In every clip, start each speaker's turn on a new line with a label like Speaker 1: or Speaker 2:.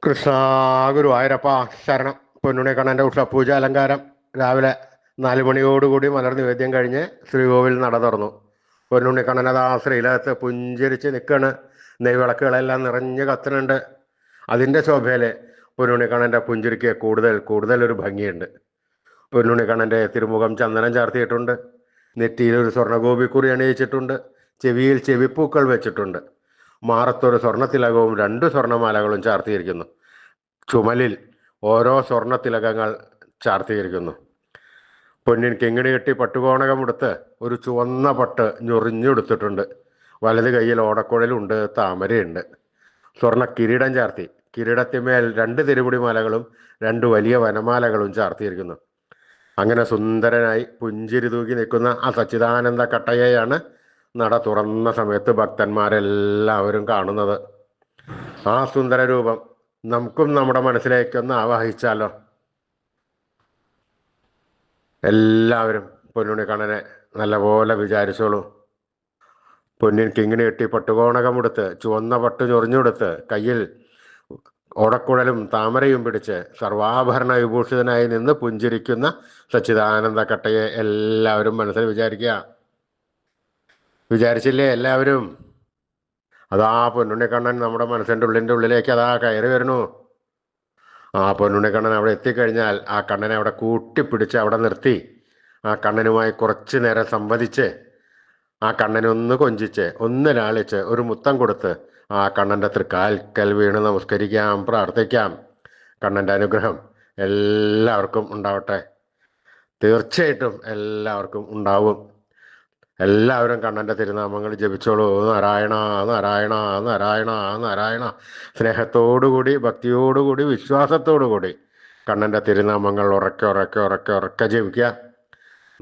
Speaker 1: കൃഷ്ണ ഗുരുവായൂരപ്പ ശരണം. പൊന്നുണ്ണി കണ്ണൻ്റെ ഉഷപൂജ അലങ്കാരം രാവിലെ 4 മണിയോടുകൂടി മലർ നിവേദ്യം കഴിഞ്ഞ് ശ്രീകോവിൽ നട തുറന്നു. പൊന്നുണ്ണി കണ്ണനതാ ശ്രീലകത്ത് പുഞ്ചിരിച്ച് നിൽക്കണ്. നെയ്വിളക്കുകളെല്ലാം നിറഞ്ഞ് കത്തുന്നുണ്ട്. അതിൻ്റെ ശോഭയിൽ പൊന്നുണ്ണി കണ്ണൻ്റെ പുഞ്ചിരിക്ക് കൂടുതൽ കൂടുതൽ ഒരു ഭംഗിയുണ്ട്. പൊന്നുണ്ണി കണ്ണൻ്റെ തിരുമുഖം ചന്ദനം ചാർത്തിയിട്ടുണ്ട്. നെറ്റിയിൽ ഒരു സ്വർണ്ണഗോപിക്കുറി അണിയിച്ചിട്ടുണ്ട്. ചെവിയിൽ ചെവിപ്പൂക്കൾ വെച്ചിട്ടുണ്ട്. മാറത്തൊരു സ്വർണ്ണത്തിലകവും 2 സ്വർണ്ണമാലകളും ചാർത്തിയിരിക്കുന്നു. ചുമലിൽ ഓരോ സ്വർണ്ണത്തിലകങ്ങൾ ചാർത്തിയിരിക്കുന്നു. പൊന്നിൻ കിങ്ങിണി കെട്ടി പട്ടുകോണകമെടുത്ത് ഒരു ചുവന്ന പട്ട് ഞൊറിഞ്ഞെടുത്തിട്ടുണ്ട്. വലത് കൈയിൽ ഓടക്കുഴലുണ്ട്, താമരയുണ്ട്. സ്വർണ്ണ കിരീടം ചാർത്തി. കിരീടത്തിന്മേൽ 2 തിരുമുടിമാലകളും 2 വലിയ വനമാലകളും ചാർത്തിയിരിക്കുന്നു. അങ്ങനെ സുന്ദരനായി പുഞ്ചിരി തൂക്കി നിൽക്കുന്ന ആ സച്ചിദാനന്ദ കട്ടയെയാണ് നട തുറന്ന സമയത്ത് ഭക്തന്മാരെല്ലാവരും കാണുന്നത്. ആ സുന്ദര രൂപം നമുക്കും നമ്മുടെ മനസ്സിലേക്കൊന്ന് ആവാഹിച്ചാലോ? എല്ലാവരും പൊന്നുണ്ണി കണ്ണനെ നല്ലപോലെ വിചാരിച്ചോളൂ. പൊന്നിൻ കിങ്ങിണി കെട്ടി പട്ടുകോണകമെടുത്ത് ചുവന്ന പട്ട് ചൊറിഞ്ഞെടുത്ത് കയ്യിൽ ഓടക്കുഴലും താമരയും പിടിച്ച് സർവാഭരണ വിഭൂഷിതനായി നിന്ന് പുഞ്ചിരിക്കുന്ന സച്ചിദാനന്ദ കട്ടയെ എല്ലാവരും മനസ്സിൽ വിചാരിച്ചില്ലേ എല്ലാവരും? അതാ പൊന്നുണ്ണി കണ്ണൻ നമ്മുടെ മനസ്സിൻ്റെ ഉള്ളിലേക്ക് അതാ കയറി വരുന്നു. ആ പൊന്നുണ്ണി കണ്ണൻ അവിടെ എത്തിക്കഴിഞ്ഞാൽ ആ കണ്ണനെ അവിടെ കൂട്ടിപ്പിടിച്ച് അവിടെ നിർത്തി ആ കണ്ണനുമായി കുറച്ചു നേരം സംവദിച്ച് ആ കണ്ണനെ ഒന്ന് കൊഞ്ചിച്ച് ഒന്ന് ലാളിച്ച് ഒരു മുത്തം കൊടുത്ത് ആ കണ്ണൻ്റെ തൃക്കാൽക്കൽ വീണ് നമസ്കരിക്കാം, പ്രാർത്ഥിക്കാം. കണ്ണൻ്റെ അനുഗ്രഹം എല്ലാവർക്കും ഉണ്ടാവട്ടെ. തീർച്ചയായിട്ടും എല്ലാവർക്കും ഉണ്ടാവും. എല്ലാവരും കണ്ണൻ്റെ തിരുനാമങ്ങൾ ജപിച്ചോളൂ. നാരായണ നാരായണ നാരായണ നാരായണ. സ്നേഹത്തോടുകൂടി, ഭക്തിയോടുകൂടി, വിശ്വാസത്തോടുകൂടി കണ്ണൻ്റെ തിരുനാമങ്ങൾ ഉറക്കെ ഉറക്കെ ഉറക്കെ ഉറക്കെ ജപിക്കുക.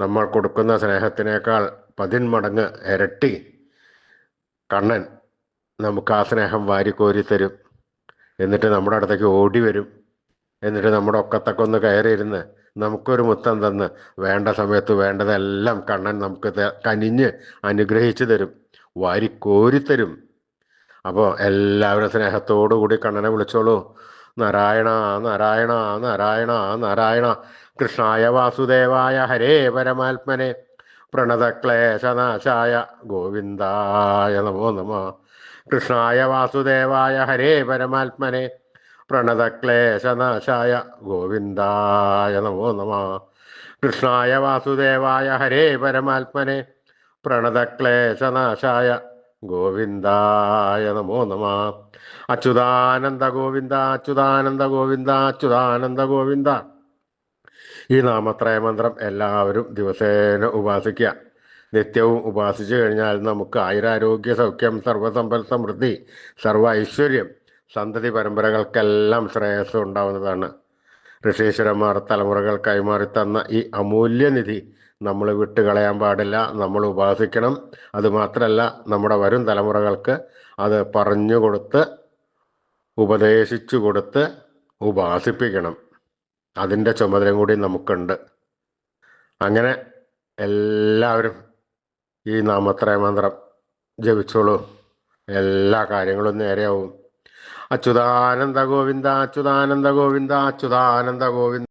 Speaker 1: നമ്മൾ കൊടുക്കുന്ന സ്നേഹത്തിനേക്കാൾ 10 മടങ്ങ് ഇരട്ടി കണ്ണൻ നമുക്ക് ആ സ്നേഹം വാരിക്കോരി തരും. എന്നിട്ട് നമ്മുടെ അടുത്തേക്ക് ഓടി വരും. എന്നിട്ട് നമ്മുടെ ഒക്കത്തൊക്കെ ഒന്ന് കയറിയിരുന്ന് നമുക്കൊരു മുത്തം തന്ന് വേണ്ട സമയത്ത് വേണ്ടതെല്ലാം കണ്ണൻ നമുക്ക് കനിഞ്ഞ് അനുഗ്രഹിച്ചു തരും, വാരിക്കോരിത്തരും. അപ്പോൾ എല്ലാവരും സ്നേഹത്തോടു കൂടി കണ്ണനെ വിളിച്ചോളൂ. നാരായണ നാരായണ നാരായണ നാരായണ. കൃഷ്ണായ വാസുദേവായ ഹരേ പരമാത്മനെ പ്രണതക്ലേശനാശായ ഗോവിന്ദായ നമോ നമ. കൃഷ്ണായ വാസുദേവായ ഹരേ പരമാത്മനെ പ്രണതക്ലേശനാശായ ഗോവിന്ദായ നമോ നമ. കൃഷ്ണായ വാസുദേവായ ഹരേ പരമാത്മനെ പ്രണതക്ലേശനാശായ ഗോവിന്ദായ നമോ നമ. അച്യുതാനന്ദ ഗോവിന്ദ അച്യുതാനന്ദ ഗോവിന്ദ അച്യുതാനന്ദ ഗോവിന്ദ. ഈ നാമത്രയ മന്ത്രം എല്ലാവരും ദിവസേന ഉപാസിക്കുക. നിത്യവും ഉപാസിച്ചു കഴിഞ്ഞാൽ നമുക്ക് ആയുരാരോഗ്യ സൗഖ്യം, സർവസമ്പൽ സമൃദ്ധി, സർവ ഐശ്വര്യം, സന്തതി പരമ്പരകൾക്കെല്ലാം ശ്രേയസ് ഉണ്ടാവുന്നതാണ്. ഋഷീശ്വരന്മാർ തലമുറകൾ കൈമാറിത്തന്ന ഈ അമൂല്യനിധി നമ്മൾ വിട്ടുകളയാൻ പാടില്ല. നമ്മൾ ഉപാസിക്കണം. അതുമാത്രമല്ല, നമ്മുടെ വരും തലമുറകൾക്ക് അത് പറഞ്ഞു കൊടുത്ത് ഉപദേശിച്ചു കൊടുത്ത് ഉപാസിപ്പിക്കണം. അതിൻ്റെ ചുമതലയും കൂടി നമുക്കുണ്ട്. അങ്ങനെ എല്ലാവരും ഈ നാമത്രയ മന്ത്രം ജപിച്ചോളൂ. എല്ലാ കാര്യങ്ങളും നേരെയാവും. അച്യുതാനന്ദ ഗോവിന്ദ അച്യുതാനന്ദ ഗോവിന്ദ അച്യുതാനന്ദ ഗോവിന്ദ.